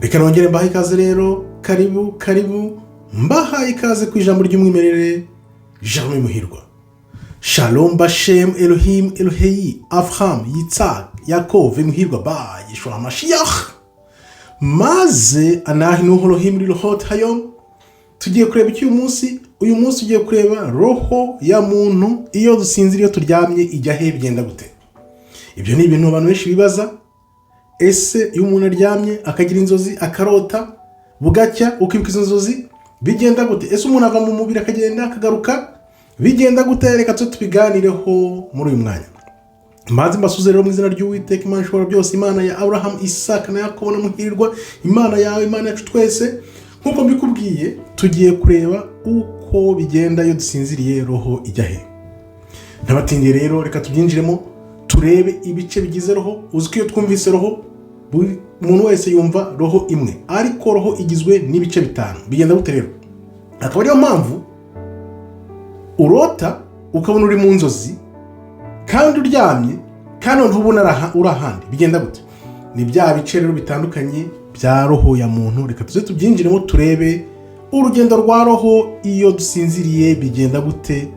reka nongere mbaha ikaze rero, karibu mbaha ikaze ku ijambo ry'umwimerere Germain Muhirwa. Shalom Bashem Elohim Elohei Avraham Yitzhak Yaakov Muhirwa ba Yeshua HaMashiach. Maze anahinu Elohim lilohot hayom. Tugiye kureba iki uyu munsi tugiye kureba roho ya muntu iyo dusinziriye turyamye ijya he bigenda gute. Ibyo ni ibintu abantu benshi bibaza. Ese iyo umuntu aryamye akagira inzozi akarota bugacya ukibuka izo nzozi bigenda gute? Ese umuntu ava mu mubiri akagenda akagaruka bigenda gute? Reka tubiganireho muri uyu mwanya. Maze mbasuze rero mu izina ry'Uwiteka Imana ishobora byose, Imana ya Abraham, Isaka na Yakobo na Muhirwa, Imana yawe, Imana yacu twese. Nkuko mbikubwiye tugiye kureba uko bigenda iyo dusinziriye roho ijya he. Ntabatindiye rero, reka tubyinjiremo turebe ibice bigize roho. Uzi ko iyo twumvise roho buri muntu wese yumva roho imwe, ariko roho igizwe n'ibice bitanu. Bigenda gute rero? Akaba ariyo mpamvu urota ukabona uri mu nzozi kandi uryamye kandi ntubona urahandi. Bigenda gute? Ni bya bice rero bitandukanye bya roho ya muntu. Reka tuze tubyinjiremo turebe urugendo rwa roho iyo dusinziriye bigenda gute.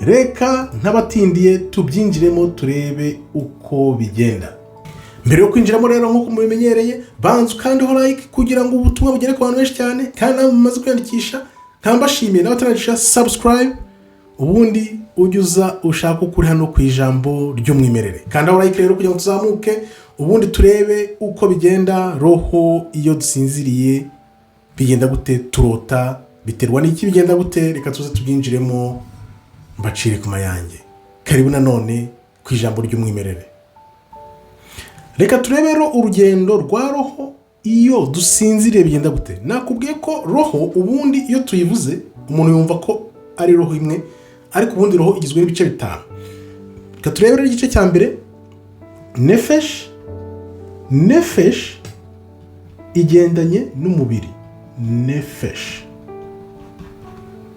Reka ntabatindiye tubyinjiremo turebe uko bigenda. Mbere yo kwinjiramo rero, nkuko mubimenyereye, banza ukandeho like kugira ngo ubutumwa bugere ku bantu benshi cyane, kandi nawe mumaze kwiyandikisha kambashimiye, nawe utarandikisha subscribe, ubundi ujya ushaka ukuri hano ku ijambo ry'umwimerere. Kandaho like rero kugira ngo tuzamuke, ubundi turebe uko bigenda roho iyo dusinziriye bigenda gute, turota biterwa n'iki bigenda gute. Reka tuze tubyinjiremo mbacire ku mayange. Karibu nanone ku ijambo ry'umwimerere. Reka turebe rero urugendo rwa roho iyo dusinziriye bigenda gute. Nakubwiye ko roho ubundi iyo tuyivuze umuntu yumva ko ari roho imwe, ariko ubundi roho igizwe n'ibice bitanu. Reka turebe rero igice cya mbere, nefesh. Nefesh igendanye n'umubiri.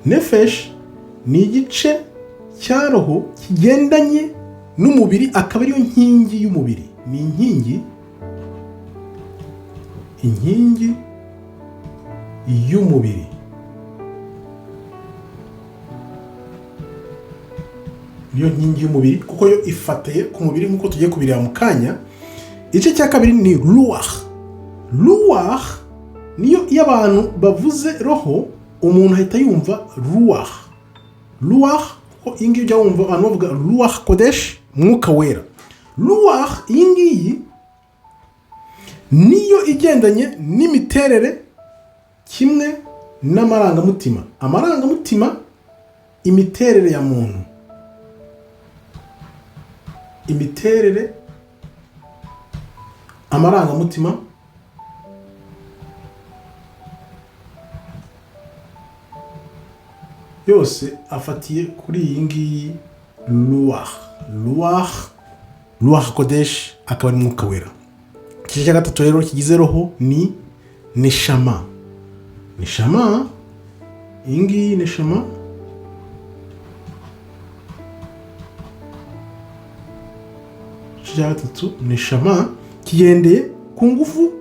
Nefesh ni igice cya roho kigendanye n'umubiri, akaba ariyo nkingi y'umubiri. Ni inkingi y'umubiri. Niyo nkingi y'umubiri kuko yo ifatiye ku mubiri nk'uko tugiye kubireba mu kanya. Igice cya kabiri ni ruach. Ruach niyo iyo abantu bavuze roho umuntu ahita yumva ruach. Ruach ko ingi ujya wumva abantu bavuga ruach kodesh, mwuka wera. Ruach iyi ngiyi niyo igendanye n'imiterere kimwe n'amarangamutima. Amarangamutima, imiterere ya muntu, imiterere, amarangamutima, yose afatiye kuri iyi ngiyi ruach kodesh, akaba ari mwuka wera. Igice cya gatatu rero kigize roho ni neshama. Iyi ngiyi neshama cya gatatu, neshama kigendeye ku ngufu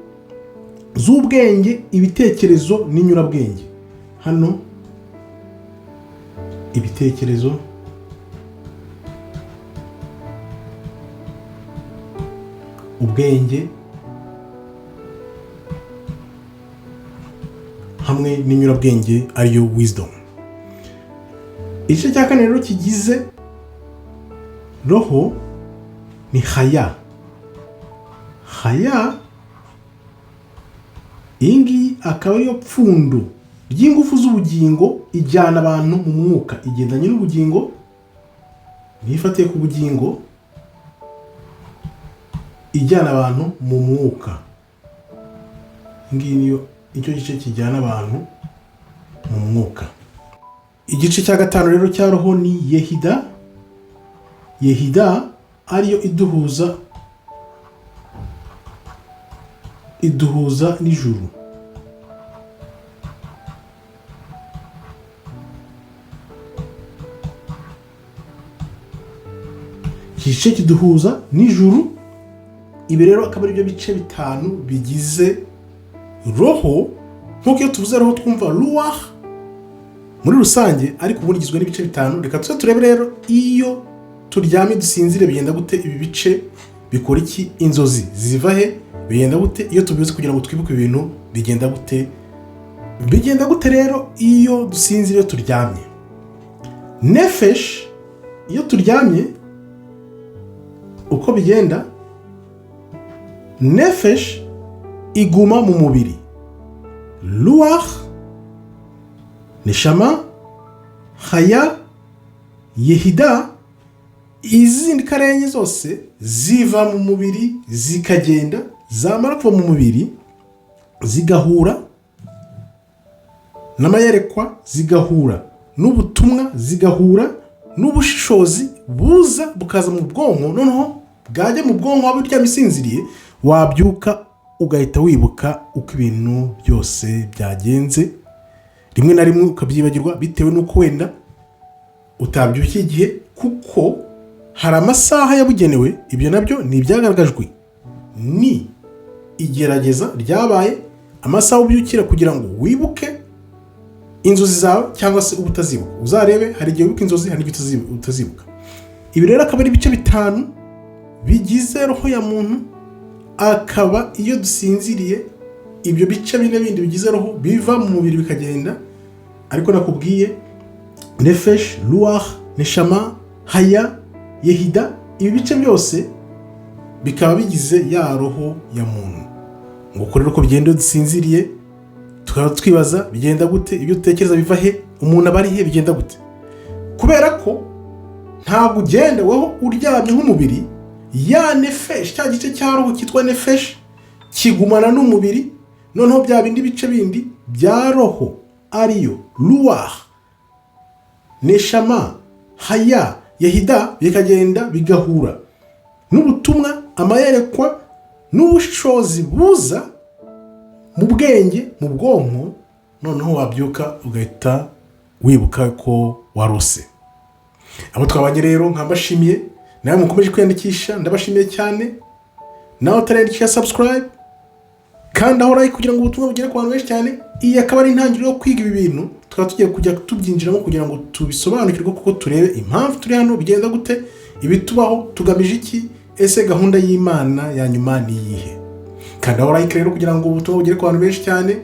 z'ubwenge, ibitekerezo n'inyurabwenge. Hano ibitekerezo, ubwenge hamwe n'inyurabwenge ariyo wisdom. Igice cya kane rero kigize roho ni haya. Iyi ngiyi akaba ariyo pfundo ry'ingufu z'ubugingo ijyana abantu mu mwuka. Igendanye n'ubugingo, nifatiye ku bugingo, ijyana abantu mu mwuka. Ngiyi niyo icyo gice kijyana abantu mu mwuka. Igice cya gatanu rero cya roho ni yehida. Yehida ariyo iduhuza n'ijuru. Igice kiduhuza n'ijuru. Ibi rero akaba ari byo bice bitanu bigize roho nk'uko iyo tuvuze roho twumva ruach muri rusange, ariko ubundi igizwe n'ibice bitanu. Reka tuze turebe rero iyo turyamye dusinzire bigenda gute, ibi bice bikora iki, inzozi ziva he, bigenda gute iyo tubyutse kugira ngo twibuke ibintu bigenda gute. Bigenda gute rero iyo dusinzire, iyo turyamye. Nefesh iyo turyamye uko bigenda, nefesh iguma mu mubiri, ruach, neshama, haya, yehida, izindi karenye zose ziva mu mubiri zikagenda, zamara kuva mu mubiri zigahura n'amayerekwa, zigahura n'ubutumwa, zigahura n'ubushishozi buza bukaza mu bwonko. Noneho bwajya mu bwonko waba uryamye usinziriye, wabyuka ugahita wibuka uko ibintu byose byagenze, rimwe na rimwe ukabyibagirwa bitewe n'uko wenda utabyukiye igihe, kuko hari amasaha yabugenewe. Ibyo nabyo ni ibyagaragajwe, ni igerageza ryabaye amasaha ubyukira kugira ngo wibuke inzozi zawe cyangwa se ubutazibuka. Uzarebe hari igihe wibuka inzozi, hari igihe utazibuka. Ibi rero akaba ari ibice bitanu bigize roho ya muntu, akaba iyo dusinziriye ibyo bice bine bindi bigize roho biva mu mubiri bikagenda. Ariko nakubwiye nefesh, ruach, neshama, haya, yehida, ibi bice byose bikaba bigize ya roho ya muntu. Ngo kuri uko bigenda iyo dusinziriye, tukaba twibaza bigenda gute, ibyo dutekereza biva he, umuntu aba ari he, bigenda gute. Kubera ko ntabwo ugenda wowe uryamye nk'umubiri, ya nefesh, cya gice cya roho cyitwa nefesh kigumana n'umubiri. Noneho bya bindi bice bindi bya roho ariyo ruach, neshama, haya, yehida bikagenda bigahura n'ubutumwa, amayerekwa n'ubushobozi buza mu bwenge, mu bwonko. Noneho wabyuka ugahita wibuka ko warose. Abo twabanye rero nkabashimiye, nawe mukomeje kwiyandikisha ndabashimiye cyane. Nawe utariyandikisha subscribe kandi aho like kugira ngo ubutumwa bugere ku bantu benshi cyane. Iyi akaba ari intangiriro yo kwiga ibi bintu, tukaba tugiye kujya tubyinjiramo kugira ngo tubisobanukirwe, kuko turebe impamvu turi hano, bigenda gute, ibitubaho, tugamije iki, ese gahunda y'Imana ya nyuma ni iyihe. Kandi aho like rero kugira ngo ubutumwa bugere ku bantu benshi cyane.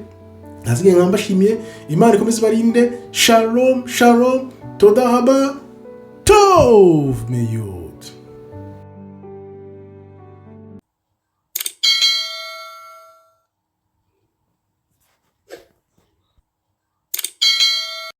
Nasigaye nkambashimiye, Imana ikomeze barinde. Shalom shalom, toda haba tov meyo.